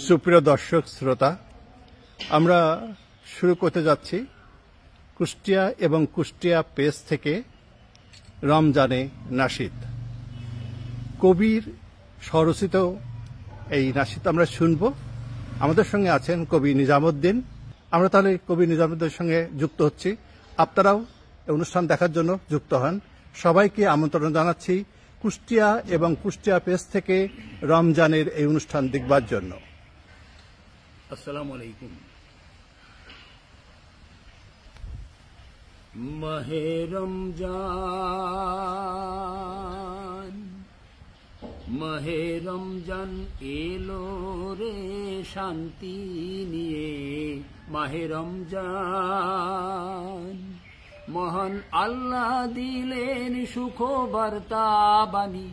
সুপ্রিয় দর্শক শ্রোতা, আমরা শুরু করতে যাচ্ছি কুষ্টিয়া এবং কুষ্টিয়া পেজ থেকে রমজানে নাশিদ। কবির স্বরচিত এই নাশিদ আমরা শুনব। আমাদের সঙ্গে আছেন কবি নিজামুদ্দিন। আমরা তাহলে কবি নিজামুদ্দিনের সঙ্গে যুক্ত হচ্ছি। আপনারাও অনুষ্ঠান দেখার জন্য যুক্ত হন। সবাইকে আমন্ত্রণ জানাচ্ছি কুষ্টিয়া এবং কুষ্টিয়া পেজ থেকে রমজানের এই অনুষ্ঠান দেখবার জন্য। আসসালামু আলাইকুম। মাহে রমজান, মাহে রমজান এলো রে শান্তি নিয়ে। মাহে রমজান মহান আল্লাহ দিলেন সুখ বার্তা বাণী,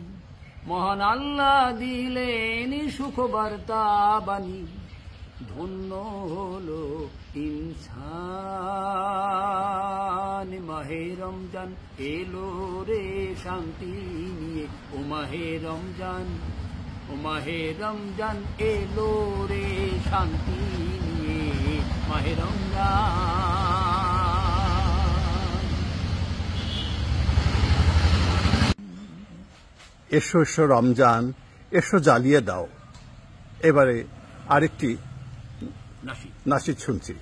মহান আল্লাহ দিলেন সুখ বার্তা বাণী। ধন্য হলো ইনসান, মাহে রমজান এলো রে শান্তি নিয়ে। ও মাহে রমজান, ও মাহে রমজান এলো রে শান্তি নিয়ে। মাহে রমজান, এসো এসো রমজান, এসো জ্বালিয়ে দাও। এবারে আরেকটি নাশিদ শুনছি।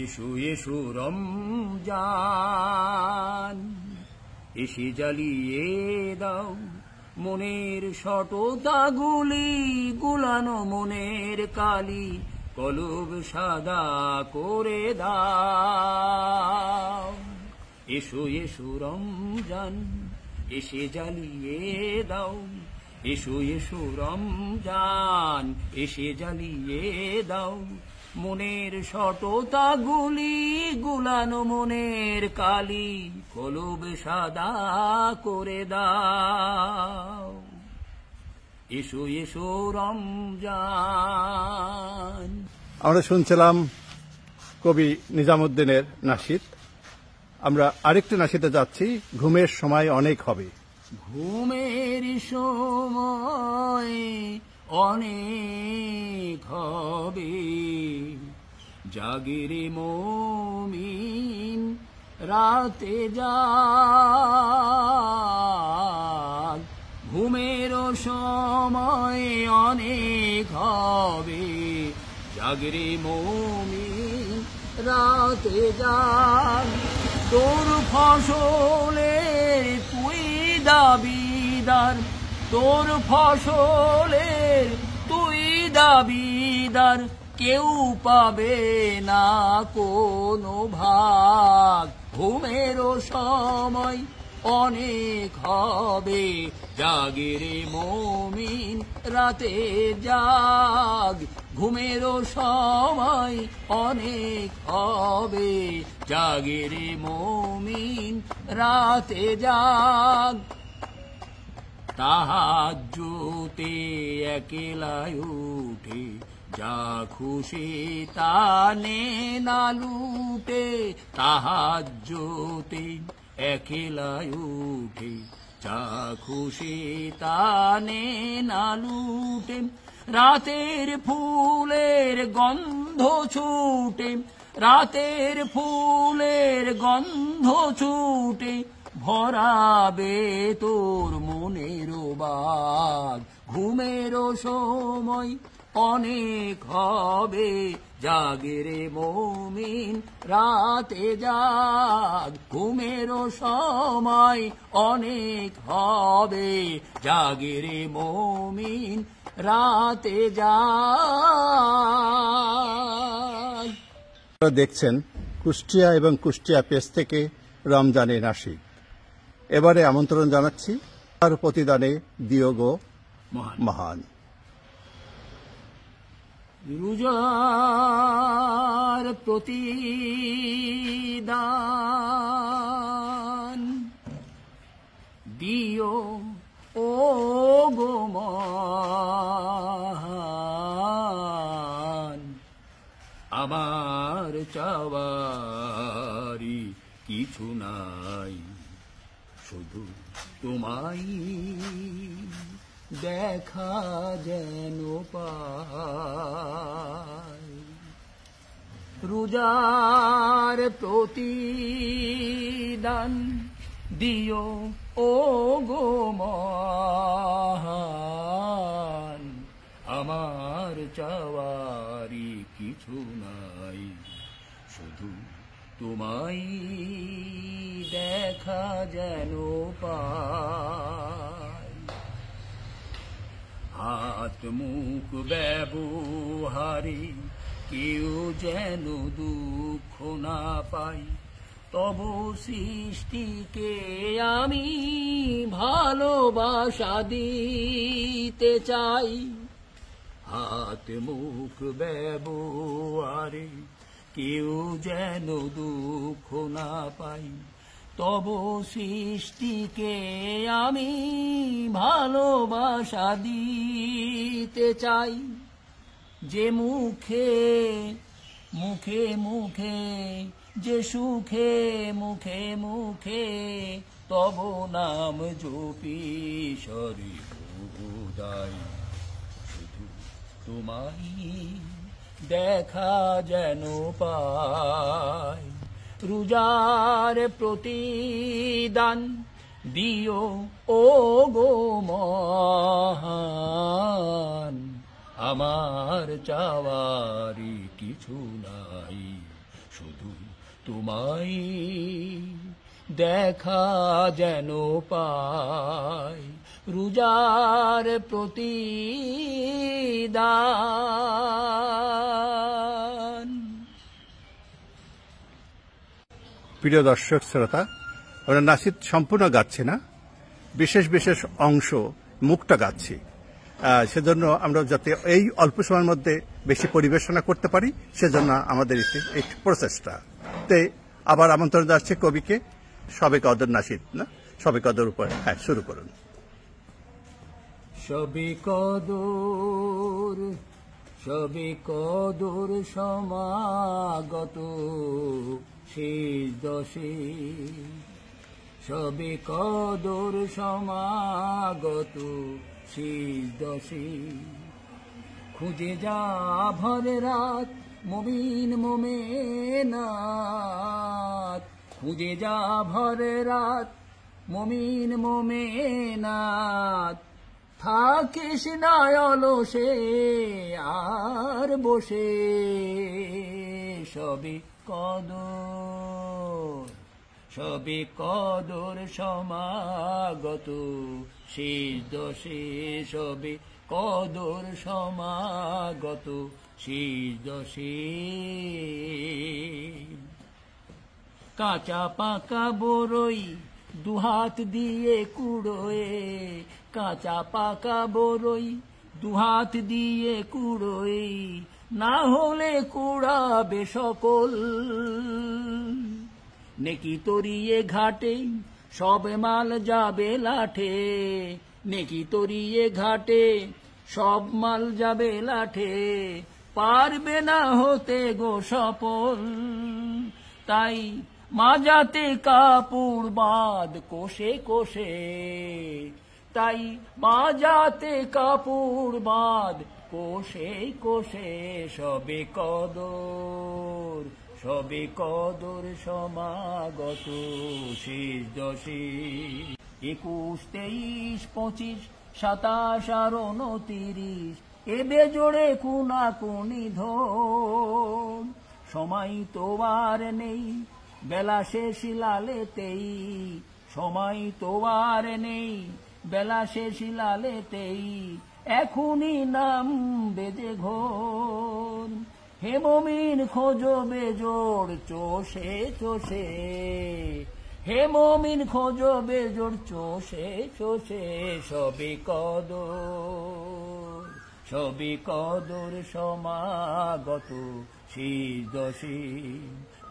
এসো এসো রমজান, এসে জ্বালিয়ে দাও মনের শততাগুলি, গুলানো মনের কালি কলব সাদা করে দাও। এসো এসো রমজান, এসে জ্বালিয়ে দাও। এসো এসো রমজান, এসে জ্বালিয়ে দাও মনের শততাগুলি, গুলানো মনের কালি কলব সাদা করে দাও। এসো এসো রমজান। আমরা শুনছিলাম কবি নিজামুদ্দিনের নাশিদ। আমরা আরেকটি নাশিদে যাচ্ছি, ঘুমের সময় অনেক হবে। ঘুমের সময় অনেক হবে, জাগিরে মুমিন রাতে জাগ। ঘুমের সময় অনেক হবে, জাগিরে মুমিন রাতে জাগ। তোর ফসলের তুই দাবিদার, তোর ফসলের তুই দাবিদার, কেউ পাবে না কোনো ভাগ। ঘুমের সময় অনেক হবে, জাগিরে মুমিন রাতে জাগ। ঘুমের সময় অনেক হবে, জাগিরে মুমিন রাতে জাগ। তাহাজ্জুদে একলাই উঠে, যা খুশি তা নে না লুটে। তাহাজ্জুদে একলাই উঠে, যা খুশি তা নে না লুটে। রাতের ফুলের গন্ধ ছুটে, রাতের ফুলের গন্ধ ছুটে, ভরাবে তোর মনের বাগ। ঘুমের সময় অনেক হবে, জাগিরে মুমিন রাতে জাগ। ঘুমের সময় অনেক হবে, জাগিরে মুমিন রাতে জাগ। দেখছেন কুষ্টিয়া এবং কুষ্টিয়া পেজ থেকে রমজানে নাশিদ। এবারে আমন্ত্রণ জানাচ্ছি তার প্রতিদানে দিও গো মহান। রোজার প্রতিদান দিও ও গো মহান। আমার চাওয়ারি কিছু নাই, শুধু তোমায় দেখা যেন পাই। রোজার প্রতিদান দিও ও গো মহান, আমার চাওয়ারি কিছু নাই, শুধু তোমায় দেখা যেন পাই। হাত মুখ ব্যবহারে কেউ যেন দুঃখ না পাই, তব সৃষ্টিকে আমি ভালোবাসা দিতে চাই। হাত মুখ ব্যবহারে কেউ যেন দুঃখ না পাই, তব সৃষ্টিকে আমি ভালোবাসা দিতে চাই। যে মুখে মুখে মুখে, যে সুখে মুখে মুখে তব নাম জপি সরি উদয়, শুধু তোমায় দেখা যেন পাই। রোজার প্রতিদান দিও ও গো মহান, আমার চাওয়ারি কিছু নাই, শুধু তোমায় দেখা যেন পাই। রোজার প্রতিদান। প্রিয় দর্শক শ্রোতা, আমরা নাশিদ সম্পূর্ণ গাচ্ছি না, বিশেষ বিশেষ অংশ মুখটা গাচ্ছি। সেজন্য আমরা যাতে এই অল্প সময়ের মধ্যে বেশি পরিবেশনা করতে পারি, সেজন্য আমাদের এই প্রচেষ্টা। তাই আবার আমন্ত্রণ যাচ্ছে কবিকে। সবে কদর নাশিদ না, সবে কদর উপর। হ্যাঁ, শুরু করুন। সবে কদর সমাগত শেষ দশে, সবে কদর সমাগত শেষ দশে। খুঁজে যা ভরে রাত মুমিন মোমেনাত, খুঁজে যা ভরে রাত মুমিন মোমেনাত। থাকিস না অলসে আর বসে, সবে কদর সমাগত শেষ দশে, সবে কদর সমাগত শেষ দশে। কাঁচা পাকা বরই দুহাত দিয়ে কুড়োয়ে, কাঁচা পাকা বরই দুহাত দিয়ে কুড়োয়ে, না হলে কুড়াবে সকল। নেকি তরিয়ে ঘাটে সব মাল যাবে লাঠে, নেকি তরিয়ে ঘাটে সব মাল যাবে লাঠে, পারবে না হতে গো সফল। তাই মাজাতে কাপড় বাঁধ কোষে কোষে, তাই মাজাতে কাপড় বাঁধ কোষে কোষে। সবে কদর সমাগত শেষ দশে। 21, 23, 25, 27 আর 29 এবে জোড়ে কুনাকুনি ধন। সময় তো আর নেই বেলা শেষ লালেতেই, সময় তো আর নেই বেলা শেষ লালেতেই। এখনই নাম বেজে ঘোর, হে মুমিন খোঁজো বেজোড় চোষে চোষে, হে মুমিন খোঁজো বেজোড় চোষে চোষে। সবে কদর সমাগত শেষ দশে।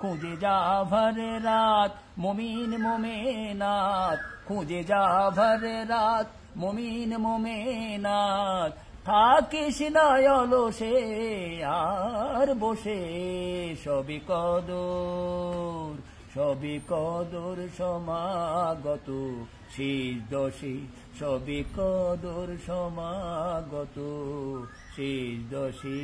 খুঁজে যা ভরে রাত মুমিন মোমেনাত, খুঁজে যা ভরে রাত মুমিন মোমেনাত। থাকিস না অলসে আর বসে, সবে সবই কদর সমাগত শেষ দশে, সবই কদর সমাগত শেষ দশে।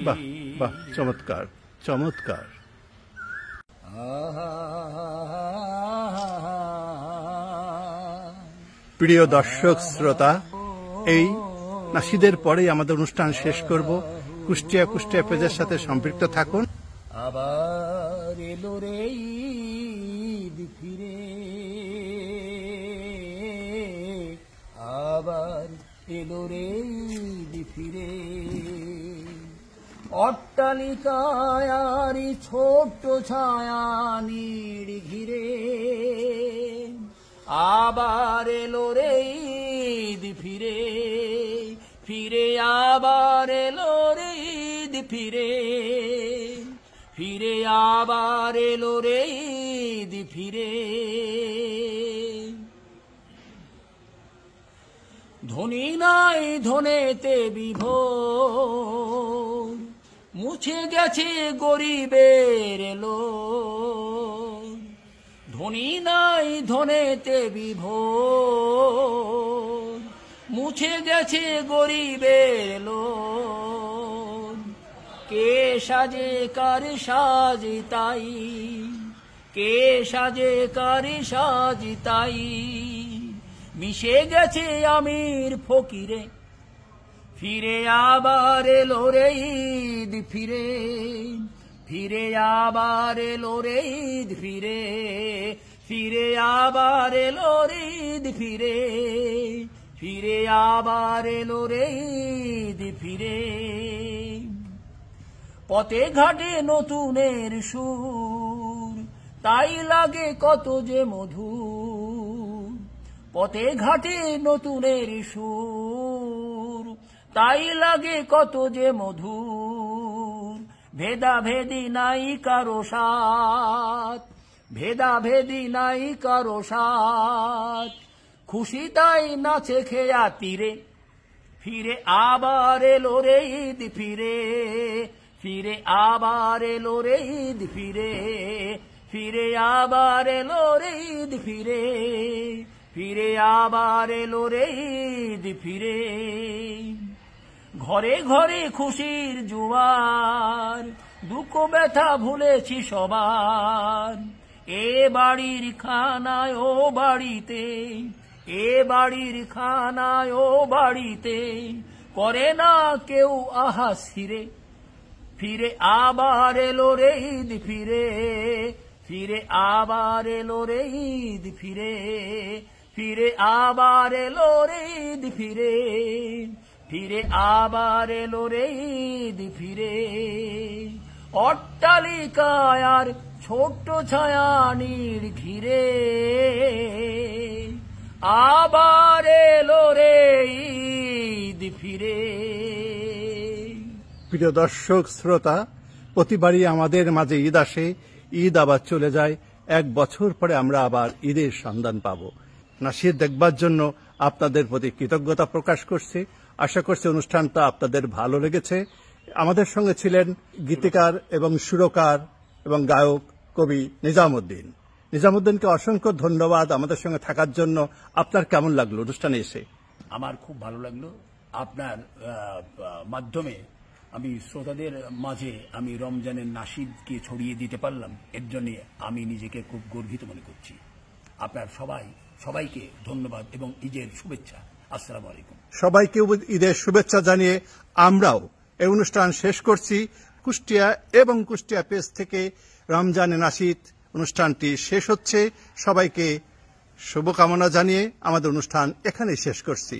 বাহ বাহ, চমৎকার চমৎকার। প্রিয় দর্শক শ্রোতা, এই নাশিদের পরেই আমাদের অনুষ্ঠান শেষ করব। কুষ্টিয়া পেজের সাথে সম্পৃক্ত থাকুন। আবার এলো রে ঈদ ফিরে, আবার এলো রে ঈদ ফিরে, অট্টালিকায় আর ছোট্ট ছায়া নীড় ঘিরে, আবার এলো রে ঈদ ফিরে, ফিরে আবার এলো রে ঈদ ফিরে, ফিরে আবার এলো রে ঈদ ফিরে। ধনী নাই ধনেতে বিভোর, মুছে গেছে গরিবের লোভ। ধনী নাই ধনেতে বিভোর, মুছে গেছে গরিবের লোভ। কে সাজে কার সাজে তাই, কে সাজে কার সাজে তাই, মিশে গেছে আমির ফকিরে, ফিরে আবার এলো রে ঈদ ফিরে, ফিরে আবার এলো রে ঈদ ফিরে, ফিরে আবার এলো রে ঈদ ফিরে, ফিরে আবার এলো রে ঈদ ফিরে। পথে ঘাটে নতুনের সুর, তাই লাগে কত যে মধুর। পথে ঘাটে নতুনের সুর, তাই লাগে কত যে মধুর। ভেদাভেদি নাই কারো সাথ, ভেদাভেদি নাই কারো সাথ, খুশি তাই নাচে খেয়া তীরে, ফিরে আবার এলো রে ঈদ ফিরে, ফিরে আবার এলো রে ঈদ ফিরে, ফিরে আবার এলো রে ঈদ ফিরে, ফিরে আবার এলো রে ঈদ ফিরে। ঘরে ঘরে খুশির জোয়ার, দুঃখ ব্যথা ভুলেছি সবার। এ বাড়ির খানায় ও বাড়িতে, এ বাড়ির খানায় ও বাড়িতে, করে না কেউ আহাসিরে, ফিরে আবার এলো রে ঈদ ফিরে, ফিরে আবার এলো রে ঈদ ফিরে, ফিরে আবার এলো রে ঈদ ফিরে, ফিরে আবার এলো রে ঈদ ফিরে। অট্টালিকায় আর ছোট্ট ছায়া নীড় ঘিরে, আবার এলো রে ঈদ ফিরে। প্রিয় দর্শক শ্রোতা, প্রতিবারই আমাদের মাঝে ঈদ আসে, ঈদ আবার চলে যায়, এক বছর পরে আমরা আবার ঈদের সন্ধান পাব। নাশিদ দেখবার জন্য আপনাদের প্রতি কৃতজ্ঞতা প্রকাশ করছি। আশা করছি অনুষ্ঠানটা আপনাদের ভালো লেগেছে। আমাদের সঙ্গে ছিলেন গীতিকার এবং সুরকার এবং গায়ক কবি নিজামুদ্দিন। নিজামুদ্দিনকে অসংখ্য ধন্যবাদ আমাদের সঙ্গে থাকার জন্য। আপনার কেমন লাগলো অনুষ্ঠানে এসে? আমার খুব ভালো লাগলো। আপনার মাধ্যমে আমি শ্রোতাদের মাঝে আমি রমজানের নাশিদকে ছড়িয়ে দিতে পারলাম, এর জন্য আমি নিজেকে খুব গর্বিত মনে করছি। আপনার সবাইকে ধন্যবাদ এবং ঈদের শুভেচ্ছা। আসসালামু আলাইকুম। সবাইকে ঈদের শুভেচ্ছা জানিয়ে আমরাও এই অনুষ্ঠান শেষ করছি। কুষ্টিয়া এবং কুষ্টিয়া পেজ থেকে রমজানে নাশিদ অনুষ্ঠানটি শেষ হচ্ছে। সবাইকে শুভকামনা জানিয়ে আমাদের অনুষ্ঠান এখানেই শেষ করছি।